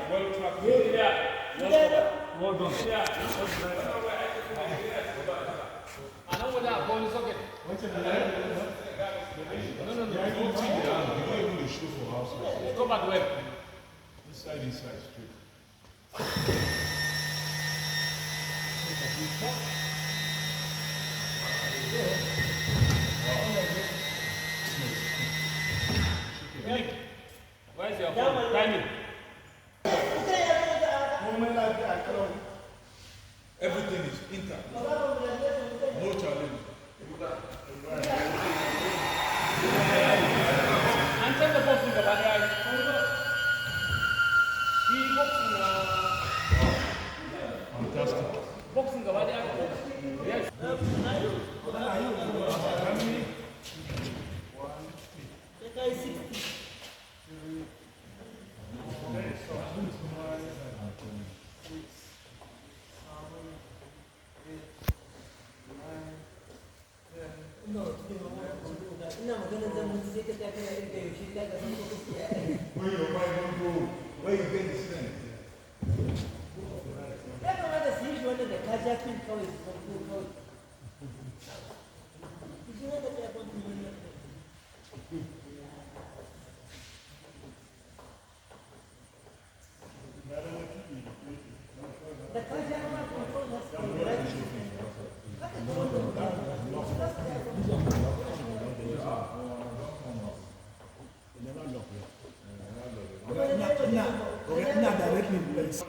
Well tracked. Yeah. Well done. Yeah. I know what that ball is okay. No. Go back where? Inside, straight. Where's your phone? Timing. Everything is intact. No challenge. Answer the box in the back. Fantastic. Boxing the back. Yes. Where you getting this thing? Not directly in place.